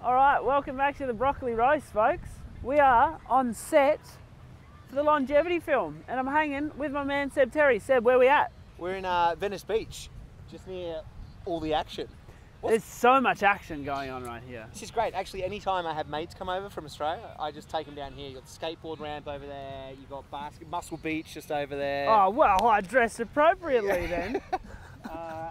All right, welcome back to the Broccoli Roast, folks. We are on set for the longevity film, and I'm hanging with my man Seb Terry. Seb, where we at? We're in Venice Beach, just near all the action. There's so much action going on right here. This is great. Actually, anytime I have mates come over from Australia, I just take them down here. You've got the skateboard ramp over there, you've got Muscle Beach just over there. Oh, well, I dressed appropriately then.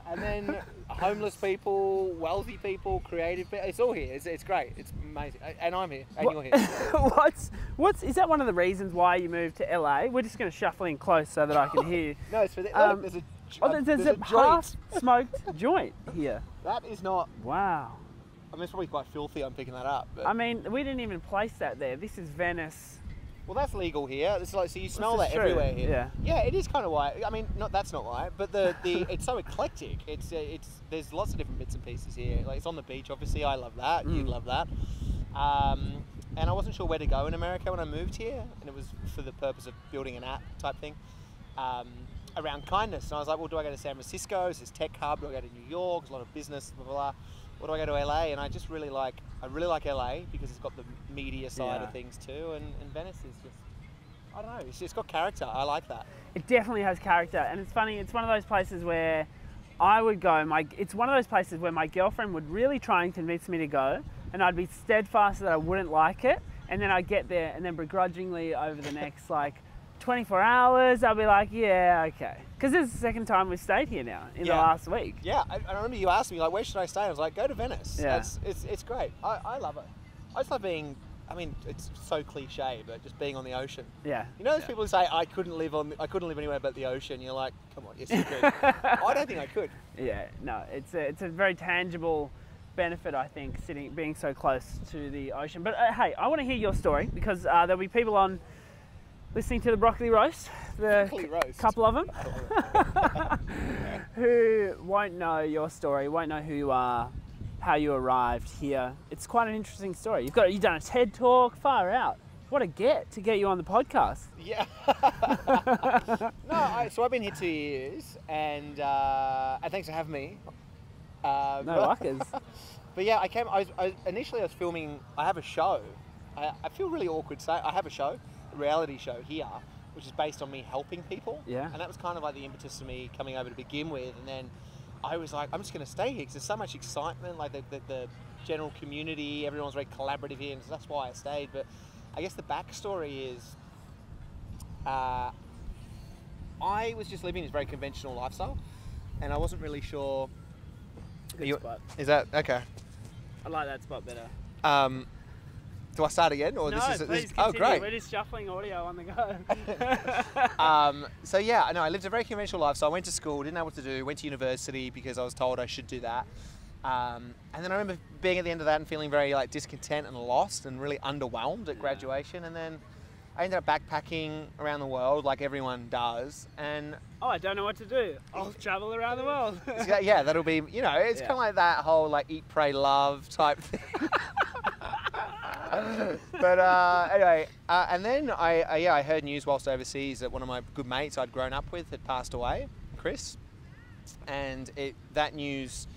And then homeless people, wealthy people, creative people, it's all here. It's great. It's amazing. And I'm here, and you're here. Is that one of the reasons why you moved to LA? We're just going to shuffle in close so that I can hear you. No, it's for the, look, there's a half-smoked joint here. That is not... Wow. I mean, it's probably quite filthy, I'm picking that up. But... I mean, we didn't even place that there. This is Venice. Well, that's legal here. This is like, so you smell that everywhere here. Yeah. Yeah, it is kind of white. I mean, that's not white, but the it's so eclectic. There's lots of different bits and pieces here. Like, it's on the beach, obviously. I love that. You love that. And I wasn't sure where to go in America when I moved here, and it was for the purpose of building an app type thing around kindness. And I was like, well, do I go to San Francisco? Is this tech hub? Do I go to New York? There's a lot of business, blah, blah, blah. Or do I go to LA? And I just really like LA because it's got the media side of things too, and Venice is just, I don't know, it's got character. I like that. It definitely has character, and it's funny, it's one of those places where I would go, it's one of those places where my girlfriend would really try and convince me to go, and I'd be steadfast that I wouldn't like it, and then I'd get there, and then begrudgingly over the next 24 hours, I'll be like, yeah, okay. Because this is the second time we've stayed here now in the last week. Yeah, I remember you asked me, like, where should I stay? I was like, go to Venice. Yeah. It's great. I love it. I just love being, I mean, it's so cliche, but just being on the ocean. Yeah. You know those people who say, I couldn't live anywhere but the ocean? You're like, come on, yes you could. I don't think I could. Yeah, no, it's a very tangible benefit, I think, being so close to the ocean. But hey, I want to hear your story, because there'll be people on listening to the Broccoli Roast, couple of them, who won't know your story, won't know who you are, how you arrived here. It's quite an interesting story. You've done a TED Talk, far out. What a get you on the podcast. Yeah. So I've been here 2 years, and thanks for having me. No worries. But yeah, initially I was filming, I have a show. I feel really awkward saying I have a show. Reality show here, which is based on me helping people. Yeah. And that was kind of like the impetus for me coming over to begin with. And then I was like, I'm just going to stay here because there's so much excitement, like the general community, everyone's very collaborative here, and so that's why I stayed. But I guess the backstory is I was just living this very conventional lifestyle, and I wasn't really sure. Good spot. Is that okay? I like that spot better. Do I start again? Or no, please continue. Oh, great. We're just shuffling audio on the go. So yeah, no, I lived a very conventional life. So I went to school, didn't know what to do, went to university because I was told I should do that. And then I remember being at the end of that and feeling very discontent and lost and really underwhelmed at graduation. And then I ended up backpacking around the world like everyone does. And I don't know what to do. I'll travel around the world. Yeah, that'll be, it's kind of like that whole eat, pray, love type thing. But anyway, and then I heard news whilst overseas that one of my good mates I'd grown up with had passed away, Chris, and that news,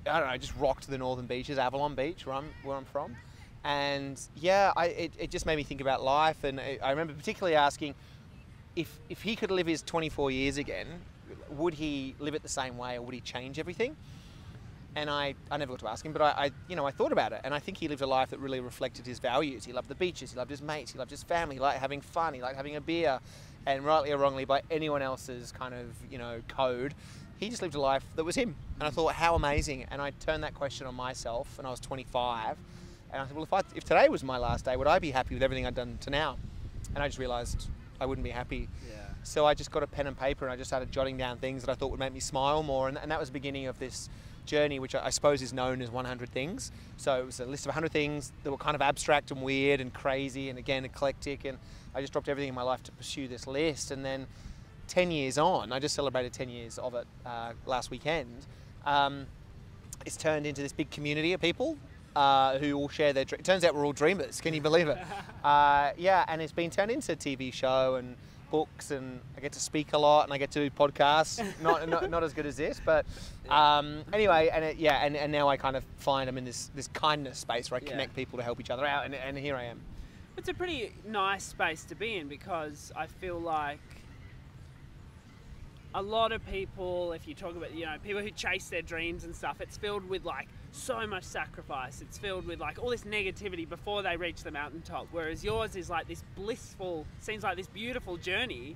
I don't know, just rocked the northern beaches, Avalon Beach, where I'm from, and yeah, it just made me think about life, and I remember particularly asking if he could live his 24 years again, would he live it the same way, or would he change everything? And I never got to ask him, but I thought about it, and I think he lived a life that really reflected his values. He loved the beaches, he loved his mates, he loved his family, he liked having fun, he liked having a beer, and rightly or wrongly, by anyone else's kind of code, he just lived a life that was him. And I thought, how amazing. And I turned that question on myself, and I was 25, and I said, well, if today was my last day, would I be happy with everything I'd done to now? And I just realised I wouldn't be happy. Yeah. So I just got a pen and paper, and I just started jotting down things that I thought would make me smile more, and that was the beginning of this journey, which I suppose is known as 100 Things. So it was a list of 100 things that were kind of abstract and weird and crazy and again eclectic, and I just dropped everything in my life to pursue this list. And then 10 years on, I just celebrated 10 years of it last weekend, it's turned into this big community of people who all share their dreams. It turns out we're all dreamers, can you believe it? Yeah, and it's been turned into a TV show, and books, and I get to speak a lot, and I get to do podcasts. not as good as this, but anyway, and now I kind of find I'm in this kindness space where I connect people to help each other out, and here I am. It's a pretty nice space to be in, because I feel like a lot of people, if you talk about, people who chase their dreams and stuff, it's filled with like so much sacrifice. It's filled with like all this negativity before they reach the mountaintop. Whereas yours is like this blissful, seems like this beautiful journey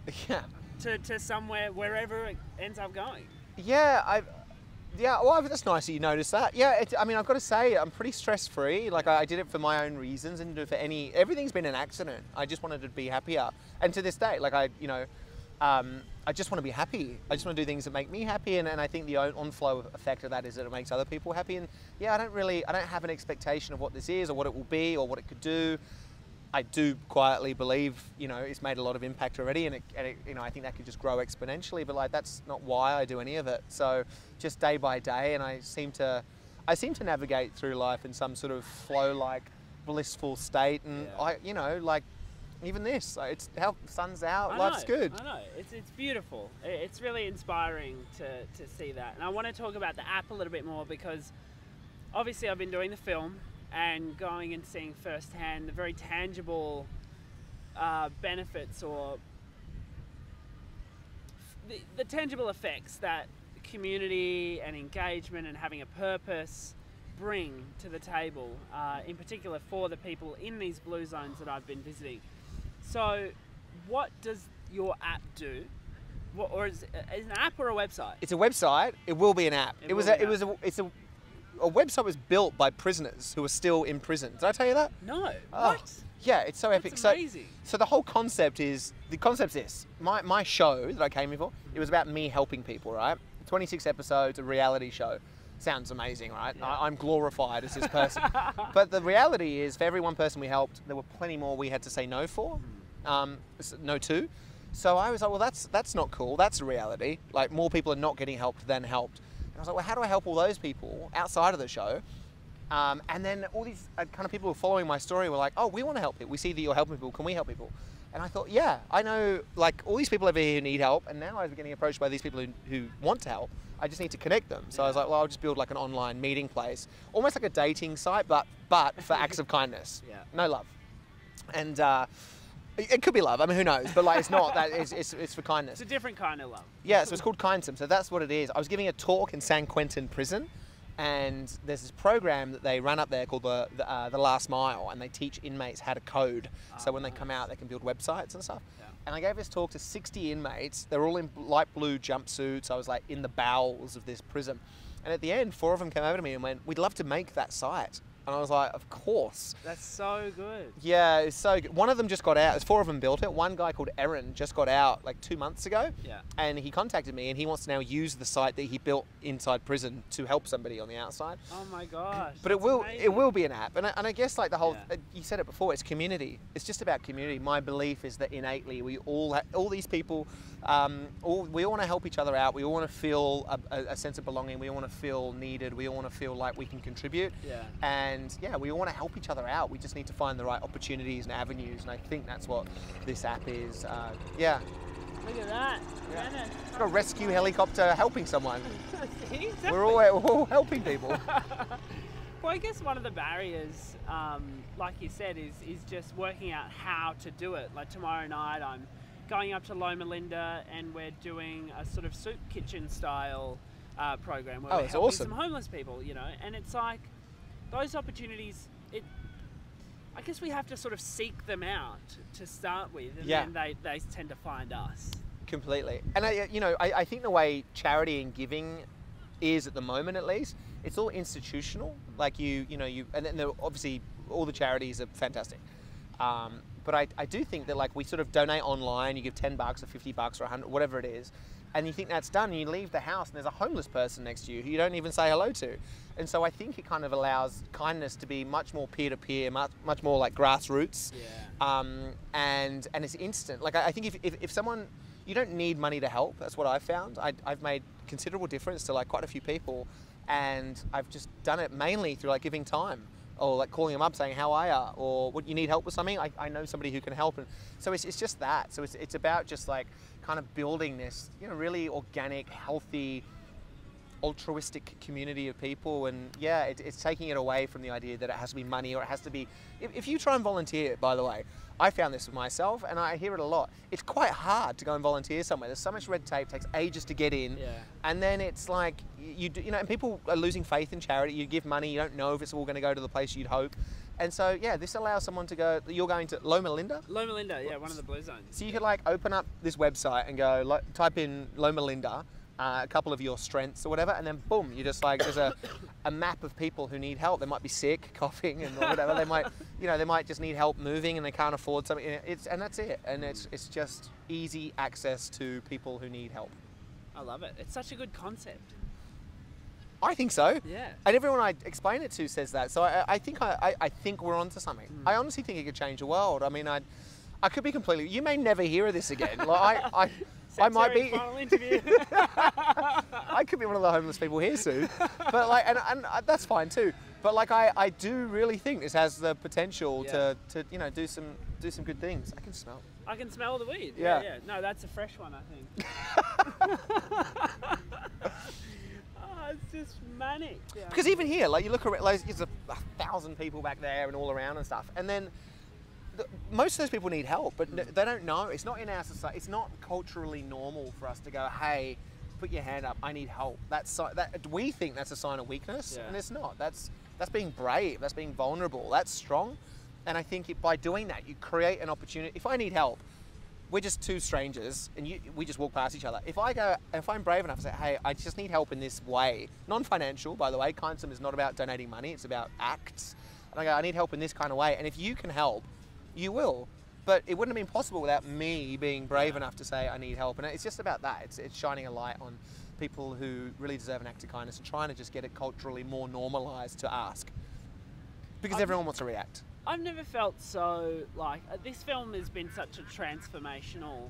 to somewhere, wherever it ends up going. Yeah, well, that's nice that you noticed that. Yeah, I mean, I've got to say, I'm pretty stress-free. Like, I did it for my own reasons, and for everything's been an accident. I just wanted to be happier. And to this day, like, I just want to be happy. I just want to do things that make me happy, and I think the on-flow effect of that is that it makes other people happy. And yeah, I don't have an expectation of what this is, or what it will be, or what it could do. I do quietly believe, it's made a lot of impact already, and I think that could just grow exponentially. But like, that's not why I do any of it. So just day by day, and I seem to navigate through life in some sort of flow-like, blissful state. And like even this, it's how sun's out, life's good. I know, it's beautiful. It's really inspiring to see that. And I want to talk about the app a little bit more, because obviously I've been doing the film and going and seeing firsthand the very tangible benefits, or the tangible effects that community and engagement and having a purpose bring to the table, in particular for the people in these blue zones that I've been visiting. So what does your app do? Or is it an app or a website? It's a website. It will be an app. A website was built by prisoners who are still in prison. Did I tell you that? No. Oh, what? Yeah, it's so epic. That's amazing. So the whole concept is this. My show that I came here for, it was about me helping people, right? 26 episodes, a reality show. Sounds amazing, right? Yeah. I'm glorified as this person. But the reality is, for every one person we helped, there were plenty more we had to say no for, no to. So I was like, well, that's not cool. That's a reality. Like, more people are not getting helped than helped. I was like, well, how do I help all those people outside of the show? And then all these kind of people who were following my story were like, oh, we want to help people. We see that you're helping people. Can we help people? And I thought, yeah, I know, like, all these people over here who need help, and now I'm getting approached by these people who want to help. I just need to connect them. So I was like, well, I'll just build like an online meeting place, almost like a dating site, but for acts of kindness. Yeah. No love. And it could be love. I mean, who knows? But like, it's not that. It's for kindness. It's a different kind of love. Yeah. So it's called Kindsome. So that's what it is. I was giving a talk in San Quentin prison, and there's this program that they run up there called the Last Mile, and they teach inmates how to code. So when they come out, they can build websites and stuff. Yeah. And I gave this talk to 60 inmates. They're all in light blue jumpsuits. I was like in the bowels of this prison. And at the end, 4 of them came over to me and went, we'd love to make that site. And I was like, of course. That's so good. Yeah, it's so good. One of them just got out. There's 4 of them built it. One guy called Aaron just got out like 2 months ago. Yeah. And he contacted me, and he wants to now use the site that he built inside prison to help somebody on the outside. Oh my gosh. But it will be an app. And I guess like the whole, you said it before, it's community. It's just about community. My belief is that innately we all these people, we all want to help each other out. We all want to feel a sense of belonging. We all want to feel needed. We all want to feel like we can contribute. Yeah. And yeah, we all want to help each other out. We just need to find the right opportunities and avenues. And I think that's what this app is. Yeah. Look at that. Yeah. It's like a rescue helicopter helping someone. See, exactly. We're all helping people. Well, I guess one of the barriers, like you said, is just working out how to do it. Like tomorrow night, I'm going up to Loma Linda, and we're doing a sort of soup kitchen style program where we're helping some homeless people, and it's like those opportunities. I guess we have to sort of seek them out to start with, and then they tend to find us. Completely. And I think the way charity and giving is at the moment, at least, it's all institutional. Like and then obviously all the charities are fantastic. But I do think that like we sort of donate online, you give $10 or $50 or $100, whatever it is, and you think that's done, and you leave the house and there's a homeless person next to you who you don't even say hello to. And so I think it kind of allows kindness to be much more peer-to-peer, much more like grassroots. Yeah. And it's instant. Like I think if someone, you don't need money to help. That's what I've found. I've made considerable difference to like quite a few people, and I've just done it mainly through like giving time. or like calling them up saying, how are ya? Or what, you need help with something? I know somebody who can help. And so it's just that. So it's about just like kind of building this, you know, really organic, healthy, altruistic community of people. And yeah, it's taking it away from the idea that it has to be money or it has to be, if you try and volunteer, by the way, I found this with myself and I hear it a lot. It's quite hard to go and volunteer somewhere. There's so much red tape, takes ages to get in. Yeah. And then it's like, you know, and people are losing faith in charity. You give money, you don't know if it's all going to go to the place you'd hope. And so, yeah, this allows someone to go, you're going to Loma Linda? Loma Linda, yeah, one of the blue zones. So you could like open up this website and go, type in Loma Linda, a couple of your strengths or whatever, and then boom, you just like, there's a map of people who need help. They might be sick, coughing and whatever. They might, you know, they might just need help moving and they can't afford something. And that's it. And it's just easy access to people who need help. I love it. It's such a good concept. I think so. Yeah. And everyone I explain it to says that. So I think we're onto something. I honestly think it could change the world. I mean, I could be completely. You may never hear of this again. Like I might be. Final interview. I could be one of the homeless people here soon. But like, and that's fine too. But like, I do really think this has the potential to you know do some good things. I can smell. I can smell the weed. Yeah. Yeah. No, that's a fresh one, I think. It's just manic. Yeah. Because even here, like you look around, like, there's 1,000 people back there and all around and stuff, and then most of those people need help, but they don't know. It's not in our society. It's not culturally normal for us to go, "Hey, put your hand up. I need help." That we think that's a sign of weakness, and it's not. That's being brave. That's being vulnerable. That's strong. And I think by doing that, you create an opportunity. If I need help, we're just two strangers and we just walk past each other. If I'm brave enough to say, hey, I just need help in this way, non-financial, by the way, kindness is not about donating money, it's about acts. And I go, I need help in this kind of way. And if you can help, you will. But it wouldn't have been possible without me being brave enough to say I need help. And it's just about that. It's shining a light on people who really deserve an act of kindness and trying to just get it culturally more normalized to ask. Because everyone wants to react. I've never felt so like this film has been such a transformational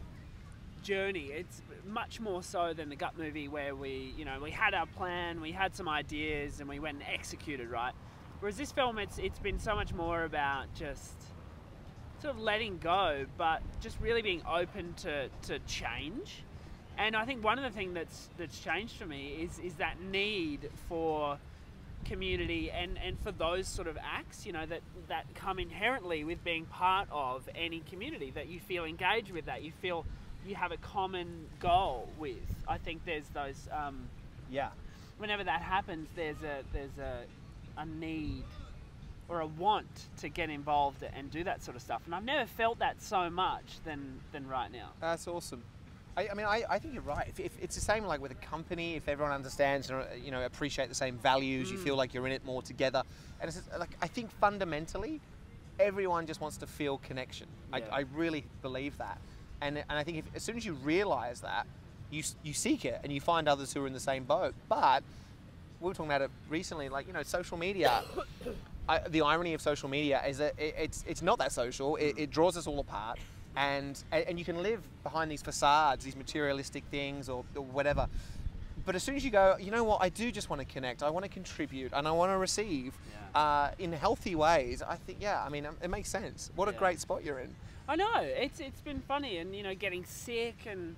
journey. It's much more so than the Gut movie where we had our plan, we had some ideas and we went and executed, right? Whereas this film, it's been so much more about just sort of letting go, but just really being open to change. And I think one of the things that's changed for me is that need for community and for those sort of acts, you know, that come inherently with being part of any community, that you feel engaged with, that you feel you have a common goal with. I think there's those whenever that happens, there's a need or a want to get involved and do that sort of stuff, and I've never felt that so much than right now. That's awesome. I think you're right. If it's the same like with a company, if everyone understands and appreciate the same values, you feel like you're in it more together. And it's just, like I think fundamentally, everyone just wants to feel connection. Yeah. I really believe that, and I think as soon as you realise that, you seek it and you find others who are in the same boat. But we were talking about it recently, like social media. The irony of social media is that it's not that social. It draws us all apart. And you can live behind these facades, these materialistic things or whatever. But as soon as you go, you know what, I do just want to connect, I want to contribute, and I want to receive in healthy ways, I think, it makes sense. What a great spot you're in. I know, it's been funny, and getting sick and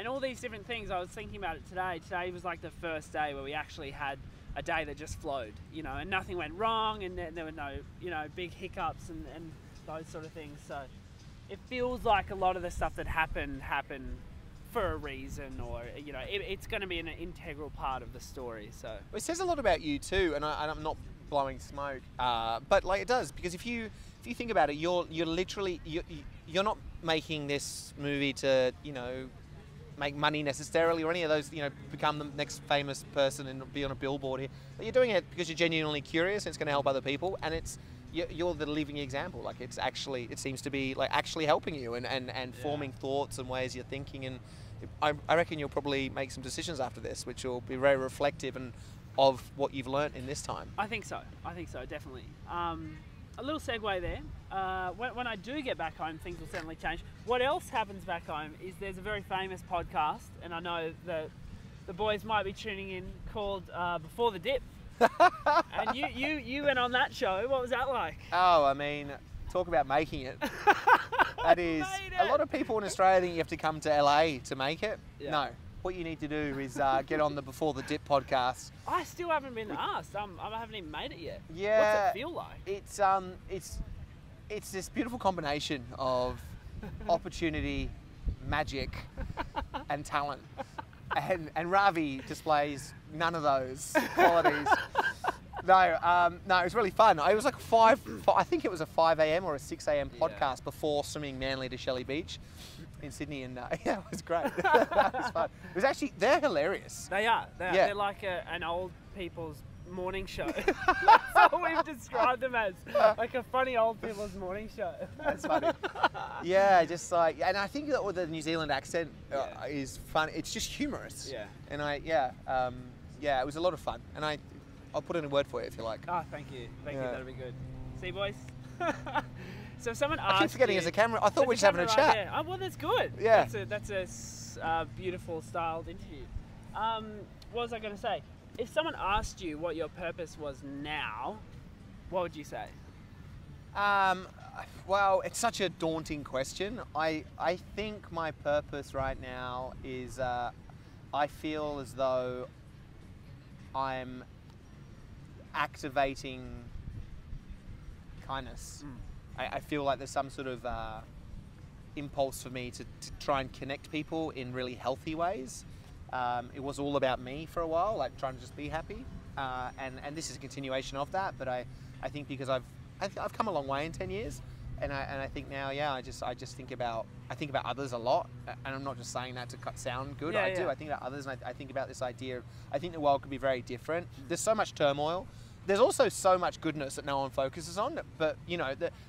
all these different things. I was thinking about it today. Today was like the first day where we actually had a day that just flowed, and nothing went wrong, and there were no, big hiccups and those sort of things. So it feels like a lot of the stuff that happened for a reason, or it's going to be an integral part of the story. So it says a lot about you too, and I'm not blowing smoke, but like it does, because if you think about it, you're literally you're not making this movie to make money necessarily or any of those, become the next famous person and be on a billboard here. But you're doing it because you're genuinely curious and it's going to help other people, and you're the living example. Like it seems to be like actually helping you and forming thoughts and ways you're thinking. And I reckon you'll probably make some decisions after this, which will be very reflective and of what you've learnt in this time. I think so, definitely. A little segue there. When I do get back home, things will certainly change. What else happens back home is there's a very famous podcast, and I know that the boys might be tuning in, called Before the Dip. And you went on that show. What was that like? Oh, I mean, talk about making it. That is, a lot of people in Australia think you have to come to LA to make it. Yeah. No. What you need to do is get on the Before the Dip podcast. I still haven't been asked. I haven't even made it yet. Yeah. What's it feel like? It's this beautiful combination of opportunity, magic, and talent. And Ravi displays none of those qualities. No, it was really fun. It was like I think it was a 5 a.m. or a 6 a.m. podcast before swimming Manly to Shelley Beach in Sydney, and yeah, it was great. That was fun. It was actually, they're hilarious. They are. Yeah. They're like an old people's morning show. That's what we've described them as. Like a funny old people's morning show. That's funny. Yeah, just like, and I think that with the New Zealand accent is fun. It's just humorous. Yeah. And it was a lot of fun. And I'll put in a word for you if you like. Oh, thank you. Thank you. That'll be good. See, boys? So if someone asks I keep forgetting you, there's a camera. I thought we were just having a chat. Right, oh, well, that's good. Yeah. That's a beautiful styled interview. What was I going to say? If someone asked you what your purpose was now, what would you say? Well, it's such a daunting question. I think my purpose right now is I feel as though I'm activating kindness. I feel like there's some sort of impulse for me to try and connect people in really healthy ways. It was all about me for a while, like trying to just be happy, and this is a continuation of that. But I think because I've come a long way in 10 years, and I think now, I just think about others a lot, and I'm not just saying that to sound good. I do. I think about others, and I think about this idea. I think the world could be very different. There's so much turmoil. There's also so much goodness that no one focuses on, but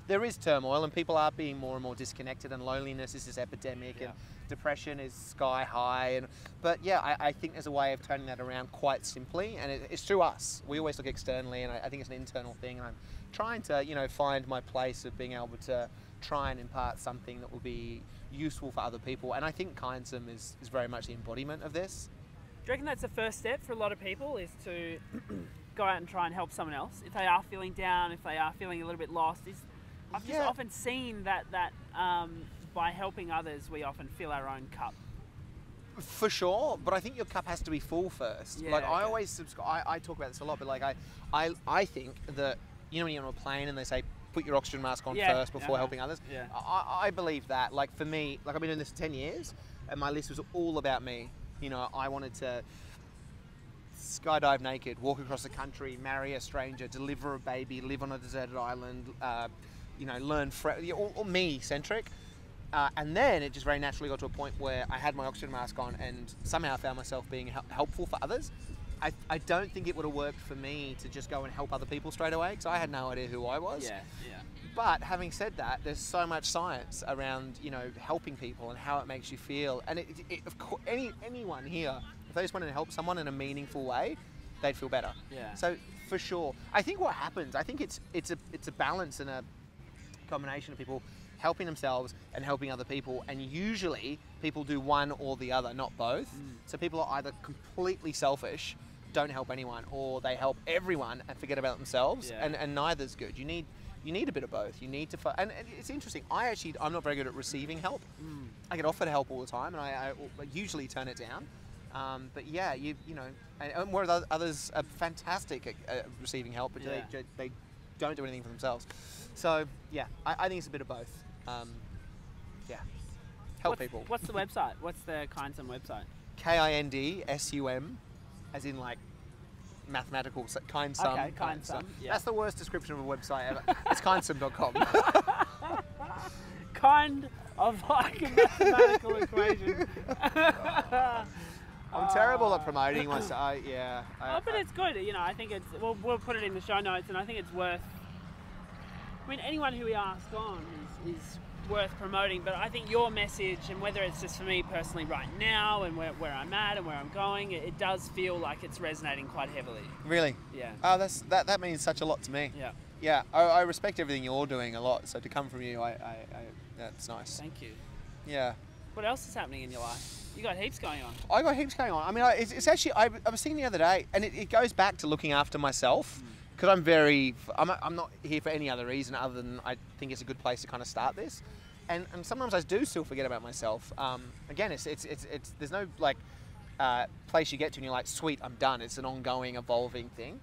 there is turmoil, and people are being more and more disconnected, and loneliness is this epidemic, and depression is sky high. But I think there's a way of turning that around quite simply, and it's through us. We always look externally, and I think it's an internal thing, and I'm trying to find my place of being able to try and impart something that will be useful for other people, and I think Kindsome is very much the embodiment of this. Do you reckon that's the first step for a lot of people, is to go out and try and help someone else if they are feeling down, if they are feeling a little bit lost? I've just often seen that by helping others, we often fill our own cup. For sure, but I think your cup has to be full first. I always subscribe. I talk about this a lot, but I think that when you're on a plane and they say put your oxygen mask on first before helping others. Yeah. I believe that. Like for me, I've been doing this for 10 years, and my list was all about me. I wanted to skydive naked, walk across the country, marry a stranger, deliver a baby, live on a deserted island, learn all me-centric. And then it just very naturally got to a point where I had my oxygen mask on and somehow I found myself being helpful for others. I don't think it would have worked for me to just go and help other people straight away, because I had no idea who I was. Yeah. But having said that, there's so much science around, helping people and how it makes you feel. And of course, anyone here, if they just wanted to help someone in a meaningful way, they'd feel better. Yeah. So for sure, I think what happens, it's a balance and a combination of people helping themselves and helping other people, and usually people do one or the other, not both. So people are either completely selfish, don't help anyone, or they help everyone and forget about themselves, and neither's good. You need a bit of both. You need to, and it's interesting. I'm not very good at receiving help. I get offered help all the time, and I usually turn it down. But yeah, and whereas others are fantastic at receiving help, but they don't do anything for themselves. So yeah, I think it's a bit of both. Help people. What's the website? What's the Kindsome website? KINDSUM, as in like mathematical, Kindsome. Okay, Kindsome. Yeah. That's the worst description of a website ever. It's kindsome.com. Kind of like a mathematical equation. I'm terrible at promoting myself. But it's good. I think it's. We'll put it in the show notes, and I think it's worth. I mean, anyone who we ask on is worth promoting. But I think your message, and whether it's just for me personally right now, and where I'm at and where I'm going, it does feel like it's resonating quite heavily. Really? Yeah. Oh, that means such a lot to me. Yeah. Yeah. I respect everything you're doing a lot. So to come from you, that's nice. Thank you. Yeah. What else is happening in your life? You got heaps going on. I got heaps going on. I mean, it's actually, I was thinking the other day, and it goes back to looking after myself, because I'm not here for any other reason other than I think it's a good place to kind of start this. And sometimes I do still forget about myself. Again, it's there's no like place you get to and you're like, sweet, I'm done. It's an ongoing, evolving thing.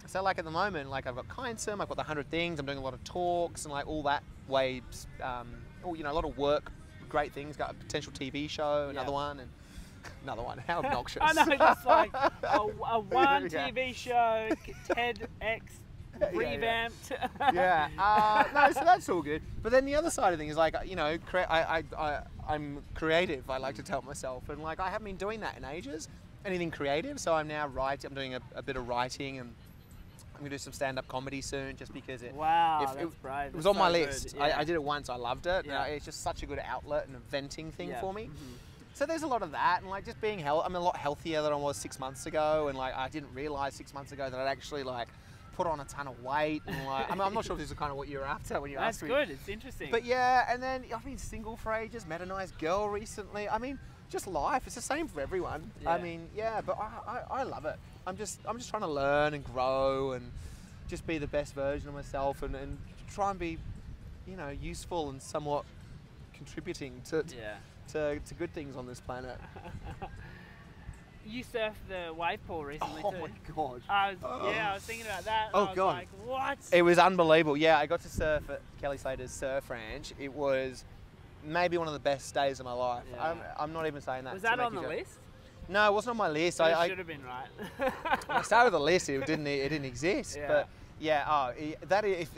So like at the moment, like I've got Kindsim, I've got the 100 Things, I'm doing a lot of talks and like all that waves, a lot of work, great things, got a potential TV show, another one, how obnoxious. I know, just like a one TV show, TEDx revamped. No, so that's all good. But then the other side of things is like, I'm creative, I like to tell myself, and like I haven't been doing that in ages, anything creative, so I'm now writing, I'm doing a bit of writing, and I'm going to do some stand-up comedy soon, just because it was on my list. I did it once, I loved it. Yeah. It's just such a good outlet and a venting thing for me. So there's a lot of that, and like just being I'm a lot healthier than I was 6 months ago, and like I didn't realise 6 months ago that I'd actually like put on a ton of weight, and like I'm not sure if this is kind of what you're after when you asked me. That's good, it's interesting. But yeah, and then I've been single for ages, met a nice girl recently. I mean, just life, it's the same for everyone. Yeah. I mean, yeah, but I love it. I'm just trying to learn and grow and just be the best version of myself, and try and be, useful and somewhat contributing to good things on this planet. You surfed the wave pool recently too. Oh my god! I was thinking about that. And I was like, what? It was unbelievable. Yeah, I got to surf at Kelly Slater's surf ranch. It was maybe one of the best days of my life. Yeah. I'm not even saying that. Was that on the list? No, it wasn't on my list. It should have been, right? When I started the list, it didn't exist. Yeah. But yeah, if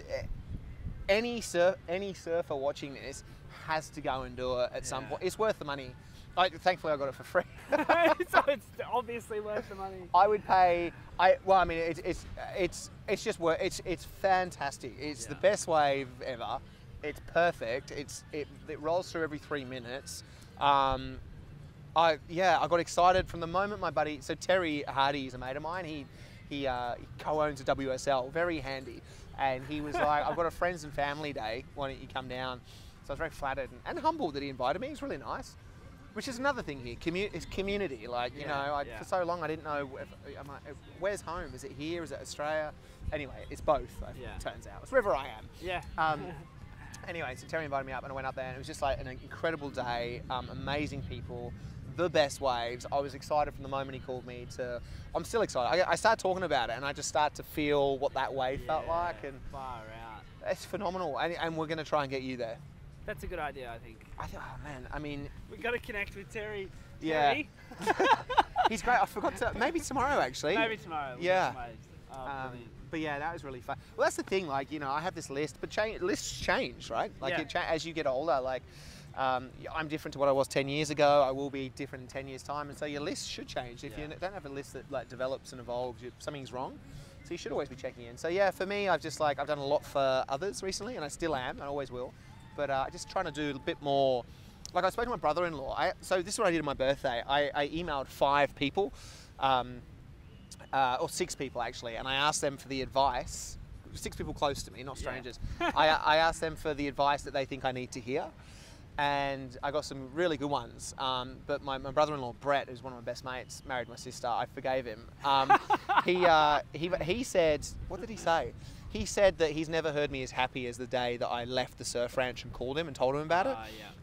any surfer watching this has to go and do it at some point. It's worth the money. Thankfully, I got it for free. So it's obviously worth the money. I would pay. It's just worth. It's fantastic. It's the best wave ever. It's perfect. It rolls through every 3 minutes. I got excited from the moment my buddy. So Terry Hardy is a mate of mine. He co-owns a WSL, very handy. And he was like, I've got a friends and family day. Why don't you come down? So I was very flattered and humbled that he invited me. It was really nice. Which is another thing here. It's community. Like, for so long I didn't know, where's home? Is it here? Is it Australia? Anyway, it's both, it turns out. It's wherever I am. Yeah. Anyway, so Terry invited me up and I went up there and it was just like an incredible day, amazing people, the best waves. I was excited from the moment he called me I'm still excited. I started talking about it and I just start to feel what that wave felt like. And far out. It's phenomenal. And we're going to try and get you there. That's a good idea, I think. Oh man, I mean... We've got to connect with Terry. Yeah. He's great. I forgot to... Maybe tomorrow, actually. Maybe tomorrow. Yeah. But yeah, that was really fun. Well, that's the thing, like, I have this list, but lists change, right? Like, as you get older, like, I'm different to what I was 10 years ago. I will be different in 10 years' time, and so your list should change. If you don't have a list that, like, develops and evolves, something's wrong. So you should always be checking in. So yeah, for me, I've done a lot for others recently, and I still am, and I always will. But just trying to do a bit more. Like I spoke to my brother-in-law. So this is what I did on my birthday. I emailed 5 people, or 6 people actually, and I asked them for the advice. 6 people close to me, not strangers. Yeah. I asked them for the advice that they think I need to hear, and I got some really good ones. But my brother-in-law Brett, who's one of my best mates, married my sister. I forgave him. He said, what did he say? He said that he's never heard me as happy as the day that I left the surf ranch and called him and told him about it.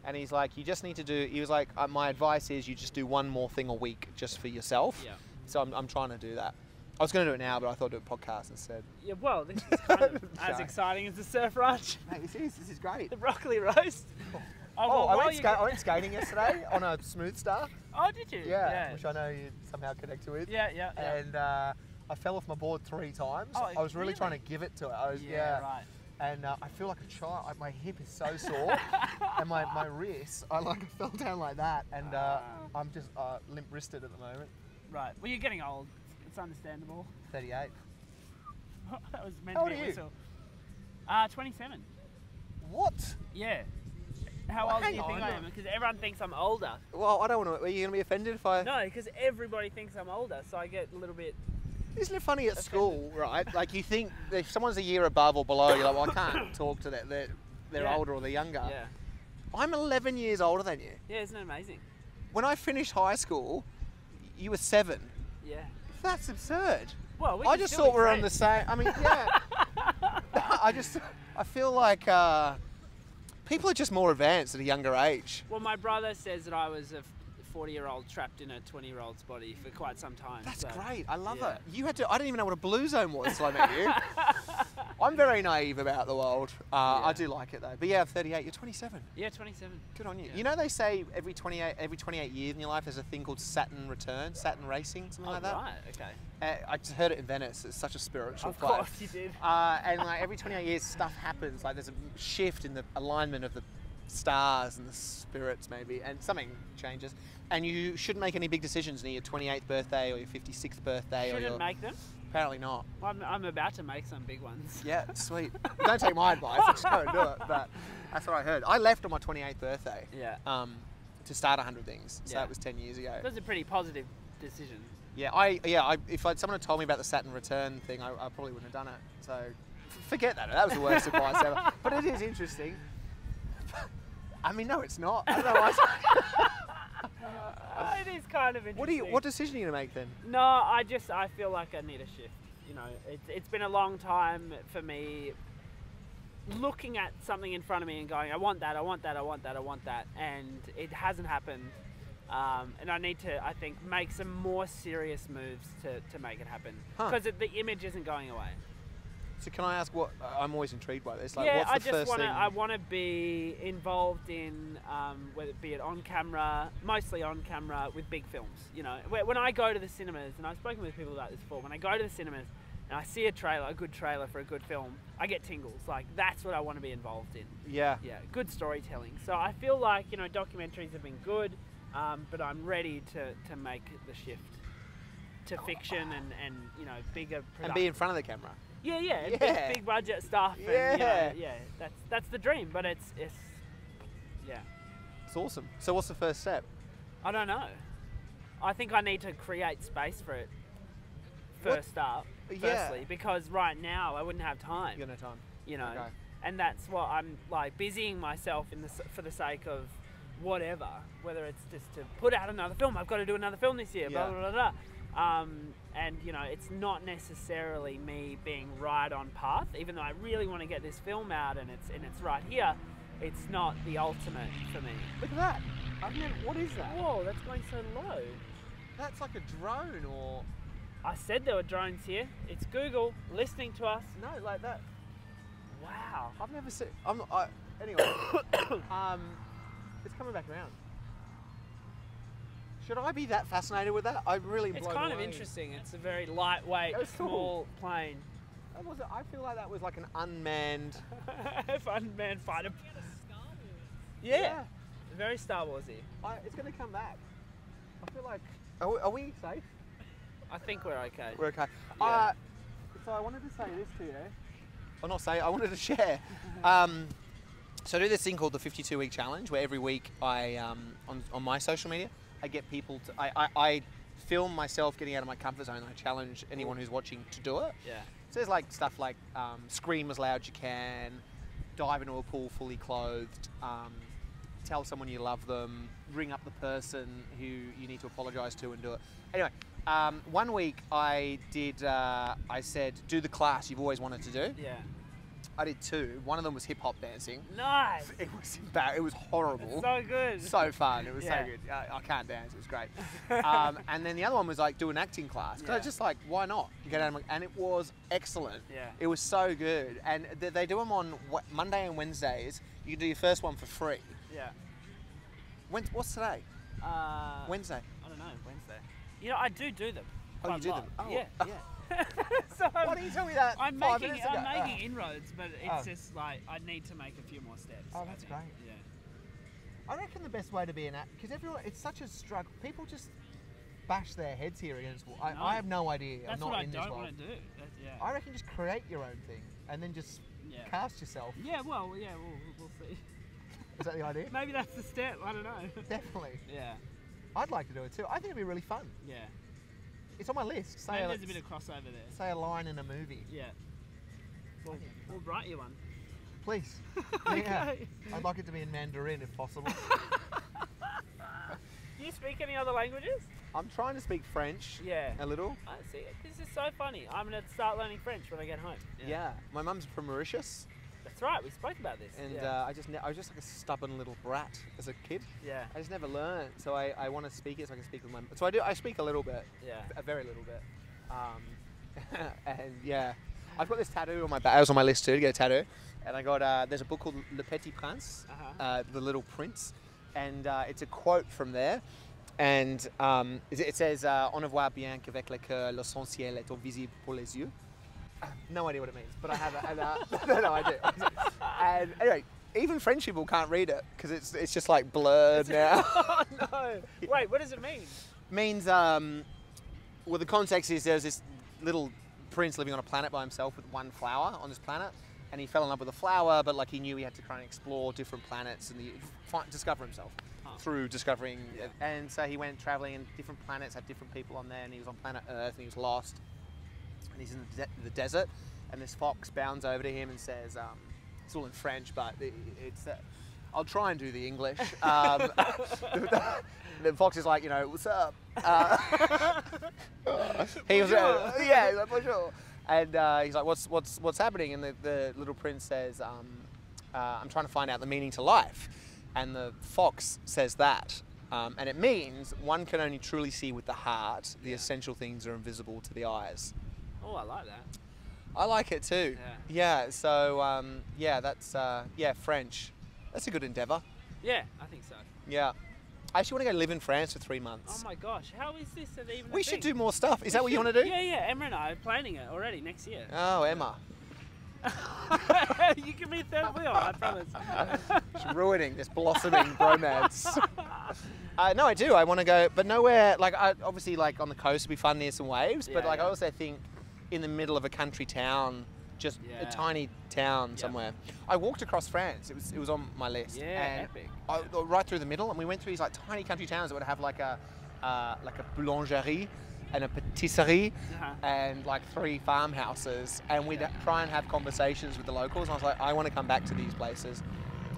And he's like, you just need to do, he was like, my advice is you just do one more thing a week just for yourself. Yeah. So I'm trying to do that. I was going to do it now, but I thought I'd do a podcast instead. Yeah, well, this is kind of as exciting as the surf ranch. Mate, this is great. The broccoli roast. I went skating yesterday on a Smooth Star. Oh, did you? Yeah, which I know you somehow connected with. Yeah. And I fell off my board 3 times. Oh, I was really trying to give it to it. Right. And I feel like a child. My hip is so sore, and my wrist. I fell down like that, and I'm just limp-wristed at the moment. Right. Well, you're getting old. It's understandable. 38. That was meant to be a whistle. 27. What? Yeah. How old do you think I am? Because everyone thinks I'm older. Well, I don't want to. Are you going to be offended if I? No, because everybody thinks I'm older, so I get a little bit. Isn't it funny at school, right? Like you think if someone's a year above or below, you're like, well, I can't talk to that. They're older or they're younger. Yeah. I'm 11 years older than you. Yeah, isn't it amazing? When I finished high school, you were 7. Yeah. That's absurd. Well, I just thought we were on the same. I mean, yeah. I feel like people are just more advanced at a younger age. Well, my brother says that I was a 40-year-old trapped in a 20-year-old's body for quite some time. That's so, great. I love yeah. it. You had to. I didn't even know what a blue zone was until I met you. I'm very naive about the world. I do like it though. But yeah, I'm 38. You're 27. Yeah, 27. Good on you. Yeah. You know they say every 28 years in your life there's a thing called Saturn return, Saturn racing, something like that. Right. Okay. I just heard it in Venice. It's such a spiritual Of place. course you did. And like every 28 years, stuff happens. Like there's a shift in the alignment of the stars and the spirits, maybe, and something changes. And you shouldn't make any big decisions near your 28th birthday or your 56th birthday. Shouldn't make them? Apparently not. I'm about to make some big ones. Yeah, sweet. Don't take my advice. Just go and do it. But that's what I heard. I left on my 28th birthday. Yeah. To start 100 things. So Yeah. that was 10 years ago. That was a pretty positive decision. Yeah, if someone had told me about the Saturn return thing, I probably wouldn't have done it. So forget that. That was the worst advice ever. But it is interesting. I mean, no, it's not. I don't know why. It is kind of interesting. What decision are you going to make then? No, I feel like I need a shift. You know, it's been a long time for me looking at something in front of me and going, I want that, I want that, I want that, I want that, and it hasn't happened. And I need to, I think, make some more serious moves to make it happen. Because the image isn't going away. So can I ask what, I'm always intrigued by this, like yeah, what's the first thing? I want to be involved in, whether it be it on camera, mostly on camera with big films. You know, when I go to the cinemas, and I've spoken with people about this before, when I go to the cinemas and I see a good trailer for a good film, I get tingles. Like, that's what I want to be involved in. Yeah. Yeah, good storytelling. So I feel like, you know, documentaries have been good, but I'm ready to make the shift to fiction and you know, bigger production. And be in front of the camera. Yeah. Big budget stuff. Yeah. And, that's the dream. But it's yeah. It's awesome. So what's the first step? I don't know. I think I need to create space for it. Firstly, because right now I wouldn't have time. You got no time. You know, Okay. and that's what I'm like busying myself for the sake of whatever. Whether it's just to put out another film, I've got to do another film this year. Yeah. Blah blah blah blah. And you know, it's not necessarily me being right on path, even though I really want to get this film out and it's right here. It's not the ultimate for me. Look at that. What is that? Whoa, that's going so low. That's like a drone or... I said there were drones here. It's Google listening to us. No, like that. Wow. I've never seen... Anyway. It's coming back around. Should I be that fascinated with that? I'm really blown It's kind of away. interesting. It's a very lightweight, That was cool. small plane. I feel like that was like an unmanned... Unmanned fighter. Yeah. Very Star Warsy. It's going to come back. I feel like... Are we safe? I think we're okay. We're okay. Yeah. So I wanted to say this to you. Or not say, I wanted to share. So I do this thing called the 52-week challenge, where every week I, on my social media, I get people to... I film myself getting out of my comfort zone and I challenge anyone who's watching to do it. Yeah. So there's like stuff like scream as loud as you can, dive into a pool fully clothed, tell someone you love them, ring up the person who you need to apologise to and do it. Anyway, one week I said, do the class you've always wanted to do. Yeah. I did 2. One of them was hip hop dancing. Nice. It was embarrassing. It was horrible. It's so good. So fun. It was Yeah. so good. I can't dance. It was great. And then the other one was like do an acting class. Because I was just like, why not? You get out of my, and it was excellent. Yeah. It was so good. And they do them on Monday and Wednesdays. You can do your first one for free. Yeah. What's today? Wednesday. I don't know. Wednesday. You know, I do them. Oh, quite you do a lot. them? Oh. Yeah. So Why didn't you tell me that I'm 5 making minutes ago? I'm making inroads, but it's Oh. just like I need to make a few more steps. Oh, I that's think. great. Yeah. I reckon the best way to be an actor, because everyone, it's such a struggle. People just bash their heads here against. I have no idea. That's I'm not what I in this don't world. want to do. Yeah. I reckon just create your own thing and then just cast yourself. Yeah. Well. Yeah. We'll see. Is that the idea? Maybe that's the step. I don't know. Definitely. Yeah. I'd like to do it too. I think it'd be really fun. Yeah. It's on my list. Maybe there's a bit of crossover there. Say a line in a movie. Yeah. We'll write you one. please. Okay. Yeah. I'd like it to be in Mandarin if possible. Do you speak any other languages? I'm trying to speak French. Yeah. A little. I see. This is so funny. I'm going to start learning French when I get home. Yeah. My mum's from Mauritius, That's right. We spoke about this. and yeah. I was just like a stubborn little brat as a kid. Yeah. I just never learned, so I want to speak it so I can speak with my. So I do. I speak a little bit. Yeah. A very little bit. And yeah, I've got this tattoo on my back. It was on my list too to get a tattoo, and I got. There's a book called Le Petit Prince, The Little Prince, and it's a quote from there, and it says "On ne voit bien qu'avec le cœur, l'essentiel est visible pour les yeux." No idea what it means, but I have it. No, I do. And anyway, even French people can't read it because it's just like blurred now. Oh no! Wait, what does it mean? Means well, the context is there's this little prince living on a planet by himself with one flower on this planet, and he fell in love with a flower, but like he knew he had to try and explore different planets and discover himself through discovering. And so he went traveling, and different planets had different people on there, and he was on planet Earth, and he was lost, and he's in the desert, and this fox bounds over to him and says, it's all in French, but it's. I'll try and do the English. The fox is like, what's up? He was, yeah, he's like, bonjour. And he's like, what's happening? And the little prince says, I'm trying to find out the meaning to life. And the fox says that. And it means one can only truly see with the heart. The essential things are invisible to the eyes. Oh, I like that. I like it too. Yeah. So that's French. That's a good endeavour. Yeah, I think so. Yeah. I actually want to go live in France for 3 months. Oh my gosh, how is this even We should do more stuff. Is that what you want to do? Yeah. Emma and I are planning it already next year. Oh, Emma. You can be third wheel, I promise. It's ruining this blossoming bromance. No, I do. I want to go, but nowhere, obviously on the coast would be fun near some waves, but I also think in the middle of a country town, just a tiny town somewhere. I walked across France. It was on my list. Yeah, epic. Right through the middle, and we went through these tiny country towns that would have like a boulangerie and a patisserie and 3 farmhouses, and we'd try and have conversations with the locals. And I was like, I want to come back to these places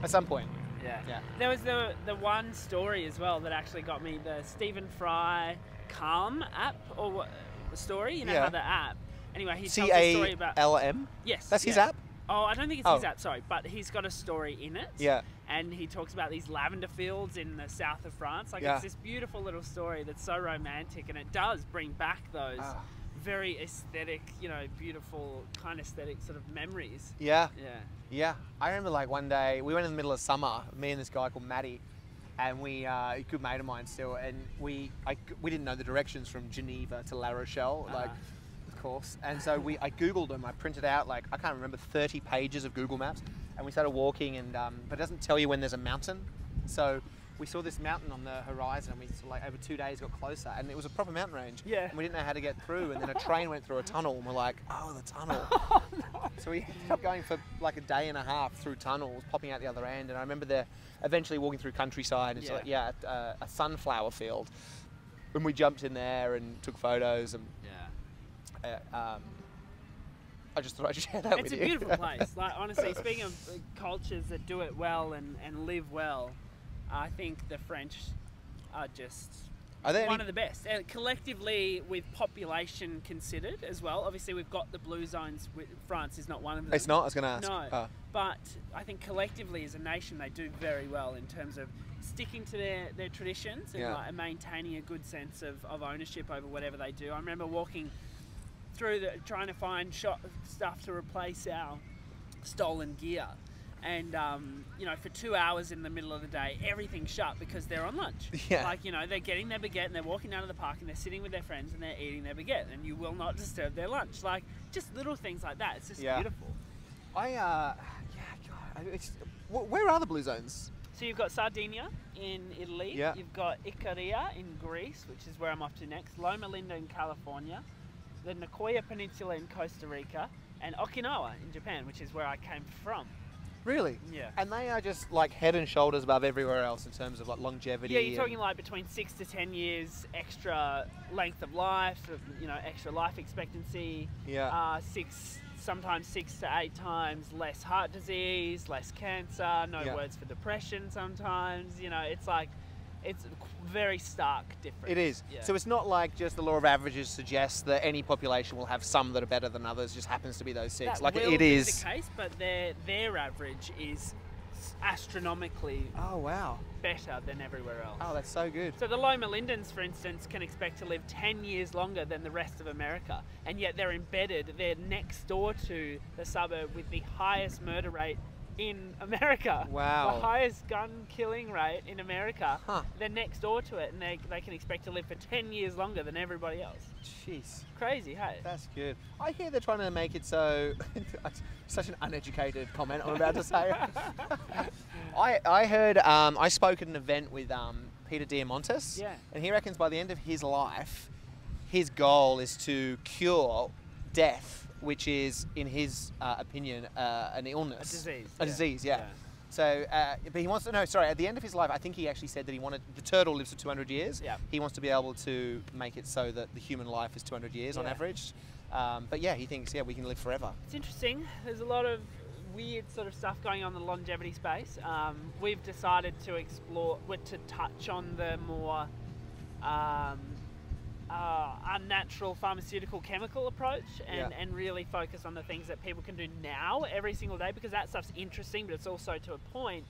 at some point. Yeah. There was the one story as well that actually got me, the Stephen Fry Calm app or story. You know how the app. Anyway, he tells a story about CALM. Yes, that's his app. Oh, I don't think it's his app. Sorry, but he's got a story in it. Yeah. And he talks about these lavender fields in the south of France. It's this beautiful little story that's so romantic, and it does bring back those very aesthetic, beautiful kind of aesthetic sort of memories. Yeah. I remember one day we went in the middle of summer, me and this guy called Matty, and we a good mate of mine still, and we didn't know the directions from Geneva to La Rochelle, of course, and so I googled them. I printed out I can't remember 30 pages of Google Maps, and we started walking, and but it doesn't tell you when there's a mountain, so we saw this mountain on the horizon, and we over 2 days got closer, and it was a proper mountain range. Yeah. And we didn't know how to get through, and then a train went through a tunnel, and we're like, oh, the tunnel. Oh, no. So we ended up going for a day and a half through tunnels, popping out the other end, and I remember eventually walking through countryside, and it's a sunflower field, and we jumped in there and took photos, and I just thought I'd share that with you. It's a beautiful place. Honestly, speaking of cultures that do it well and live well, I think the French are just one of the best. Collectively, with population considered as well. Obviously, we've got the blue zones. France is not one of them. It's not? I was going to ask. No. But I think collectively as a nation, they do very well in terms of sticking to their traditions and maintaining a good sense of ownership over whatever they do. I remember walking through trying to find stuff to replace our stolen gear, and for 2 hours in the middle of the day, everything's shut because they're on lunch. They're getting their baguette and they're walking down to the park and they're sitting with their friends and they're eating their baguette, and you will not disturb their lunch. Just little things like that. It's just beautiful. Where are the blue zones? So you've got Sardinia in Italy. Yeah. You've got Icaria in Greece, which is where I'm off to next. Loma Linda in California. The Nicoya Peninsula in Costa Rica, and Okinawa in Japan, which is where I came from. Really? Yeah. And they are just head and shoulders above everywhere else in terms of longevity. Yeah, you're talking between 6 to 10 years extra length of life, extra life expectancy. Yeah. sometimes 6 to 8 times less heart disease, less cancer, no words for depression sometimes. You know, it's like, it's very stark difference. It is. Yeah. So it's not like just the law of averages suggests that any population will have some that are better than others, just happens to be those 6. That Like will it be is. the case, but their average is astronomically Oh, wow. better than everywhere else. Oh, that's so good. So the Loma Lindens, for instance, can expect to live 10 years longer than the rest of America, and yet they're embedded, they're next door to the suburb with the highest murder rate in America. Wow. The highest gun killing rate in America. Huh. They're next door to it, and they can expect to live for 10 years longer than everybody else. Jeez. Crazy, hey? That's good. I hear they're trying to make it so... Such an uneducated comment I'm about to say. I heard... I spoke at an event with Peter Diamandis. Yeah. And he reckons by the end of his life, his goal is to cure death, which is, in his opinion, an illness. A disease. A disease, yeah. So, but he wants to know, sorry, at the end of his life, I think he actually said that he wanted, the turtle lives for 200 years. Yeah. He wants to be able to make it so that the human life is 200 years on average. But yeah, he thinks, we can live forever. It's interesting. There's a lot of weird sort of stuff going on in the longevity space. We've decided to explore, to touch on the more unnatural pharmaceutical chemical approach and really focus on the things that people can do now every single day, because that stuff's interesting, but it's also, to a point,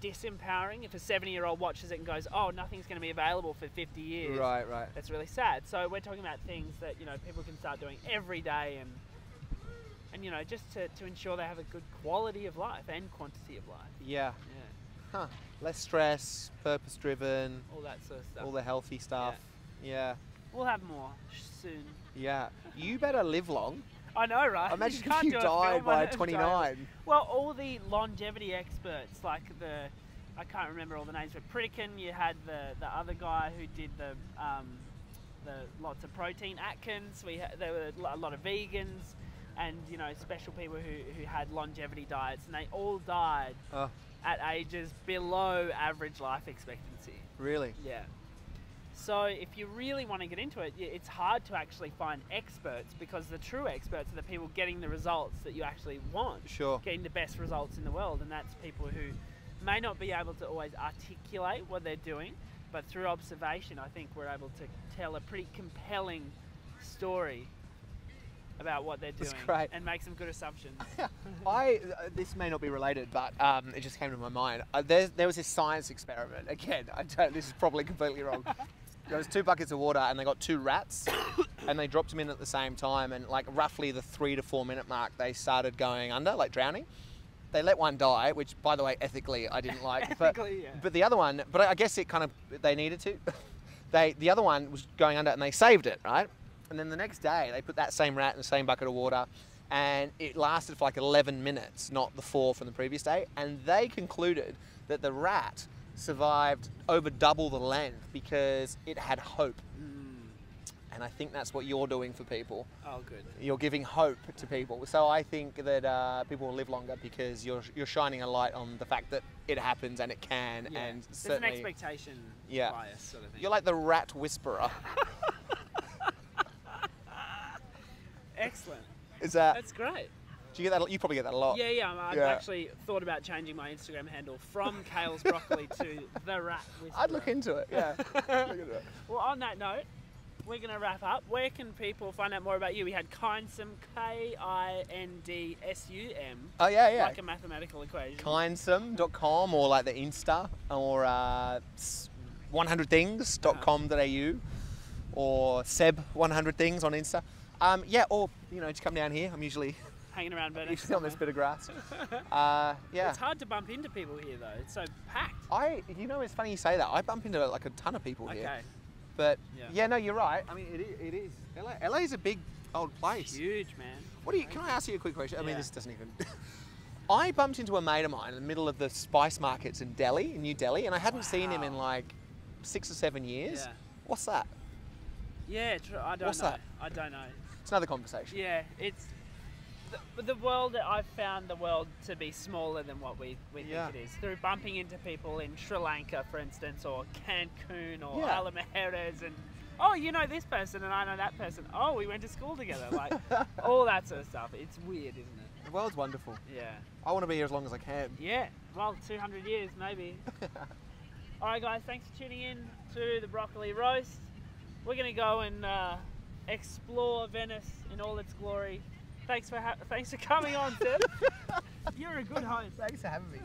disempowering. If a 70-year-old watches it and goes, oh, nothing's going to be available for 50 years, Right. that's really sad. So we're talking about things that, you know, people can start doing every day, and you know, just to ensure they have a good quality of life and quantity of life. Yeah. Huh. Less stress, purpose-driven, All that sort of stuff. all the healthy stuff. Yeah. We'll have more soon. Yeah. You better live long. I know, right? Imagine can't if you do a died film by on it. 29. Well, all the longevity experts, like I can't remember all the names, but Pritikin, you had the other guy who did the lots of protein, Atkins. There were a lot of vegans, and you know, special people who had longevity diets, and they all died at ages below average life expectancy. Really? Yeah. So if you really want to get into it, it's hard to actually find experts, because the true experts are the people getting the results that you actually want. Sure. Getting the best results in the world, and that's people who may not be able to always articulate what they're doing, but through observation, I think we're able to tell a pretty compelling story about what they're doing. That's great. And make some good assumptions. This may not be related, but it just came to my mind. There was this science experiment. Again, this is probably completely wrong. There was 2 buckets of water, and they got 2 rats, and they dropped them in at the same time, and like roughly the 3 to 4 minute mark, they started going under, like drowning. They let one die, which, by the way, ethically I didn't like. But the other one, but I guess it kind of, they needed to. The other one was going under, and they saved it, right? And then the next day, they put that same rat in the same bucket of water, and it lasted for like 11 minutes, not the 4 from the previous day. And they concluded that the rat survived over double the length because it had hope. And I think that's what you're doing for people. Oh, good. You're giving hope to people. So I think that people will live longer because you're shining a light on the fact that it happens and it can. Yeah. And there's certainly, an expectation bias sort of thing. You're like the rat whisperer. Excellent. That's great. Do you get that? You probably get that a lot. Yeah. I've actually thought about changing my Instagram handle from Kale's Broccoli to the Rat Whisperer. I'd look into it. Yeah. Look into it. Well, on that note, we're going to wrap up. Where can people find out more about you? We had Kindsum, Kindsum. Oh yeah. Like a mathematical equation. Kindsum.com, or like the Insta, or 100things.com.au, or Seb 100 things on Insta. Or just come down here. I'm usually hanging around Burnett. Usually on this bit of grass. It's hard to bump into people here though. It's so packed. It's funny you say that. I bump into like a ton of people here. Okay. But no, you're right. I mean, it is. LA is a big old place. It's huge, man. Can I ask you a quick question? I mean, this doesn't even. I bumped into a mate of mine in the middle of the spice markets in New Delhi, and I hadn't seen him in like 6 or 7 years. Yeah. What's that? Yeah, I don't know. I don't know. It's another conversation. Yeah, it's the world. I've found the world to be smaller than what we think it is, through bumping into people in Sri Lanka, for instance, or Cancun, or Alamaheres, and oh, you know this person and I know that person. Oh, we went to school together. Like, all that sort of stuff. It's weird, isn't it? The world's wonderful. Yeah. I want to be here as long as I can. Yeah. Well, 200 years, maybe. All right, guys. Thanks for tuning in to the Broccoli Roast. We're going to go and explore Venice in all its glory. Thanks for coming on, Seb. You're a good host. Thanks for having me.